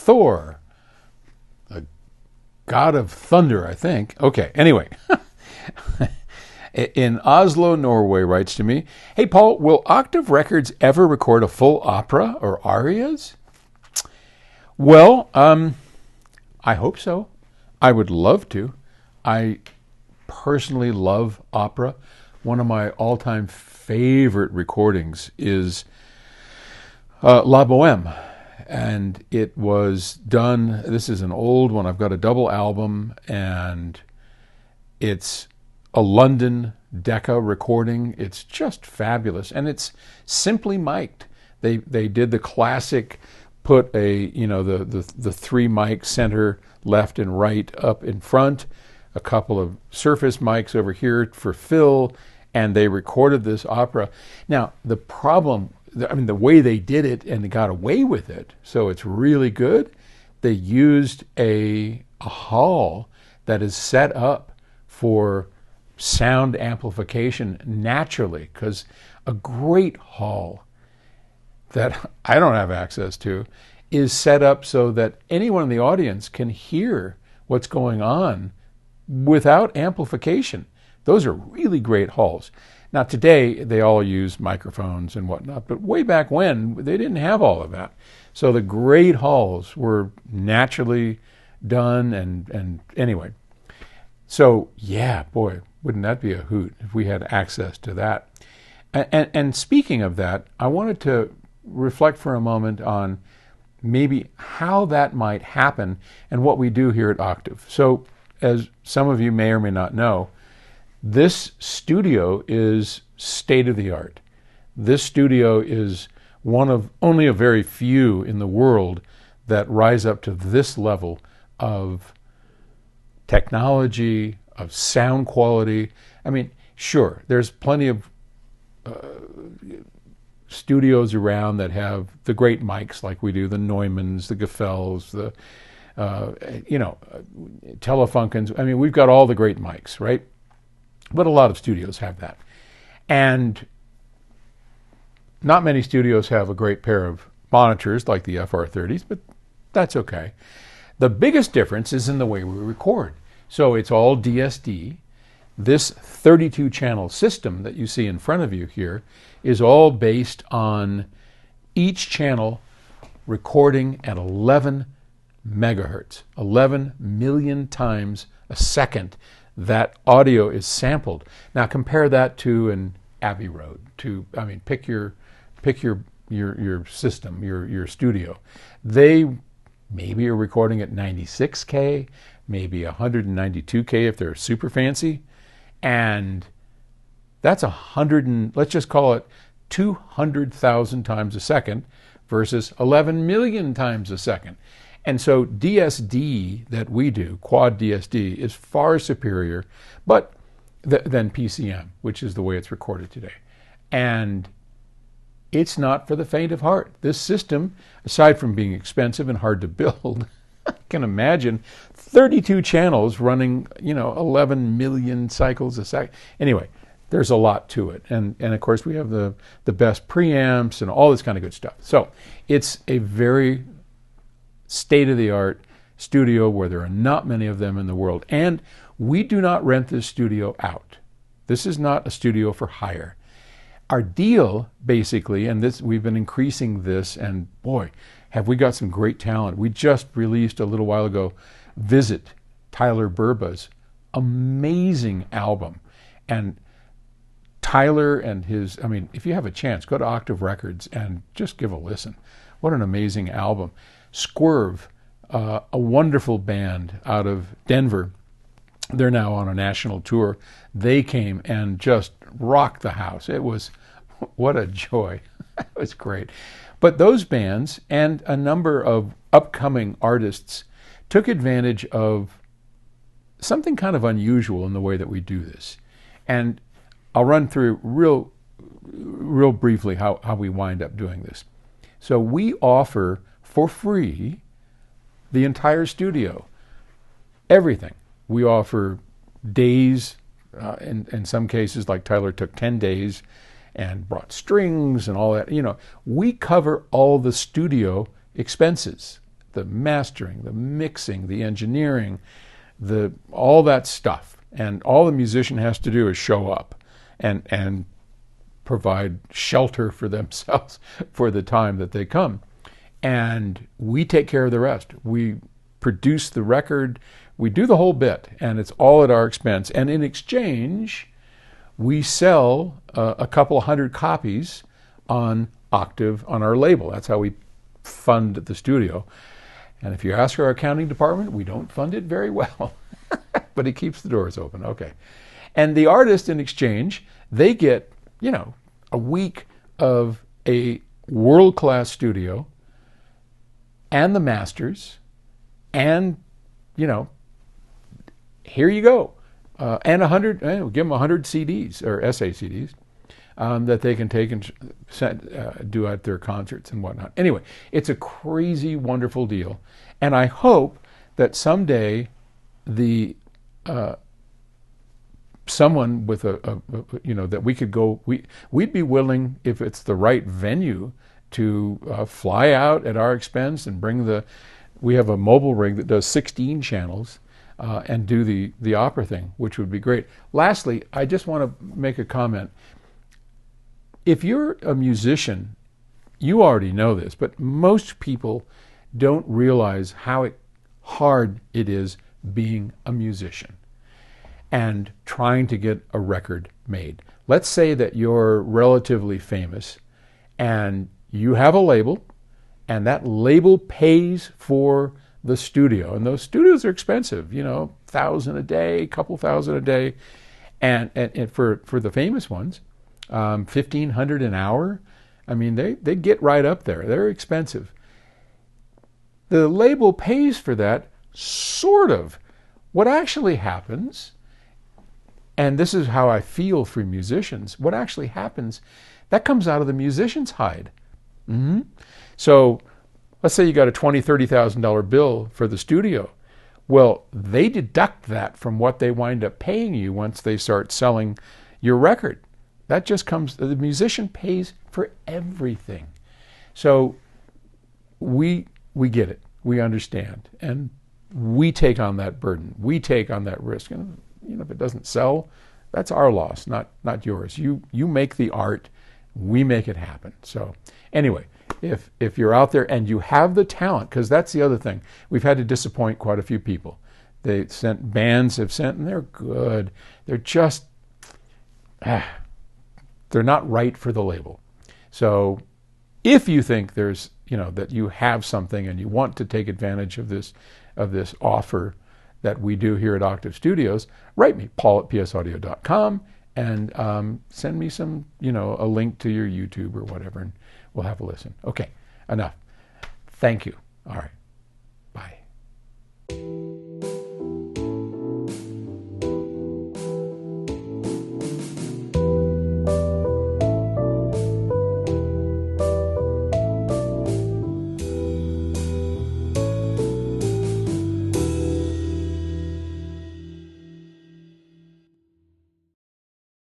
Thor, the god of thunder, I think. Okay, anyway. In Oslo, Norway, writes to me, "Hey, Paul, will Octave Records ever record a full opera or arias?" Well, I hope so. I would love to. I personally love opera. One of my all-time favorite recordings is La Bohème. And it was done, this is an old one, I've got a double album, and it's a London Decca recording. It's just fabulous, and it's simply mic'd. They did the classic, put the three mics, center, left, and right up in front, a couple of surface mics over here for fill, and they recorded this opera. Now, the problem, the way they did it and they got away with it, so it's really good. They used a hall that is set up for sound amplification naturally, because a great hall that I don't have access to is set up so that anyone in the audience can hear what's going on without amplification. Those are really great halls. Now today they all use microphones and whatnot, but way back when they didn't have all of that. So the great halls were naturally done, and anyway. So yeah, boy, wouldn't that be a hoot if we had access to that. And speaking of that, I wanted to reflect for a moment on maybe how that might happen and what we do here at Octave. So as some of you may or may not know, this studio is state-of-the-art. This studio is one of only a very few in the world that rise up to this level of technology, of sound quality. I mean, sure, there's plenty of studios around that have the great mics like we do, the Neumanns, the Gefells, the Telefunkens. I mean, we've got all the great mics, right? But a lot of studios have that. And not many studios have a great pair of monitors like the FR30s, but that's okay. The biggest difference is in the way we record. So it's all DSD. This 32-channel system that you see in front of you here is all based on each channel recording at 11 megahertz, 11 million times a second. That audio is sampled. Now compare that to an Abbey Road. Pick your system, your studio. They maybe are recording at 96K, maybe 192K if they're super fancy, and that's let's just call it 200,000 times a second versus 11 million times a second. And so DSD that we do, quad DSD, is far superior than PCM, which is the way it's recorded today. And it's not for the faint of heart. This system, aside from being expensive and hard to build, I can imagine 32 channels running, 11 million cycles a second. Anyway, there's a lot to it. And of course, we have the best preamps and all this kind of good stuff. So it's a very state-of-the-art studio where there are not many of them in the world. And we do not rent this studio out. This is not a studio for hire. Our deal, basically, and we've been increasing this, and boy, have we got some great talent. We just released a little while ago, Visit, Tyler Burba's amazing album. And Tyler and if you have a chance, go to Octave Records and just give a listen. What an amazing album. Swerve, a wonderful band out of Denver. They're now on a national tour. They came and just rocked the house. It was, what a joy. It was great. But those bands and a number of upcoming artists took advantage of something kind of unusual in the way that we do this. And I'll run through real briefly how we wind up doing this. So we offer for free the entire studio, everything. We offer days, in some cases, like Tyler took 10 days and brought strings and all that. We cover all the studio expenses. the mastering, the mixing, the engineering, all that stuff. And all the musician has to do is show up and provide shelter for themselves for the time that they come. And we take care of the rest. We produce the record, we do the whole bit, and it's all at our expense. And in exchange, we sell a couple hundred copies on Octave, on our label. That's how we fund the studio. And if you ask our accounting department, we don't fund it very well. But it keeps the doors open. Okay. And the artist, in exchange, they get, a week of a world-class studio and the masters, and, here you go. And 100, we'll give them 100 CDs or essay CDs that they can take and do at their concerts and whatnot. Anyway, it's a crazy, wonderful deal. And I hope that someday someone with that we could go, we'd be willing, if it's the right venue, to fly out at our expense and bring we have a mobile rig that does 16 channels and do the opera thing, which would be great. Lastly, I just want to make a comment. If you're a musician, you already know this, but most people don't realize how hard it is being a musician and trying to get a record made. Let's say that you're relatively famous and you have a label, and that label pays for the studio. And those studios are expensive, $1,000 a day, couple thousand a day. And for the famous ones, $1,500 an hour. I mean, they get right up there. They're expensive. The label pays for that, sort of. What actually happens, and this is how I feel for musicians, what actually happens, that comes out of the musician's hide. Mm-hmm. So let's say you got a $20,000, $30,000 bill for the studio. Well, they deduct that from what they wind up paying you once they start selling your record. That just comes, the musician pays for everything. So we get it. We understand. And we take on that burden. We take on that risk. And if it doesn't sell, that's our loss, not yours. You make the art, we make it happen. So anyway, if you're out there and you have the talent, because that's the other thing. We've had to disappoint quite a few people. Bands have sent, and they're good. They're just, they're not right for the label. So if you think there's, that you have something and you want to take advantage of this offer that we do here at Octave Studios, write me, paul@psaudio.com, and send me some, a link to your YouTube or whatever, and we'll have a listen. Okay, enough. Thank you. All right. Bye.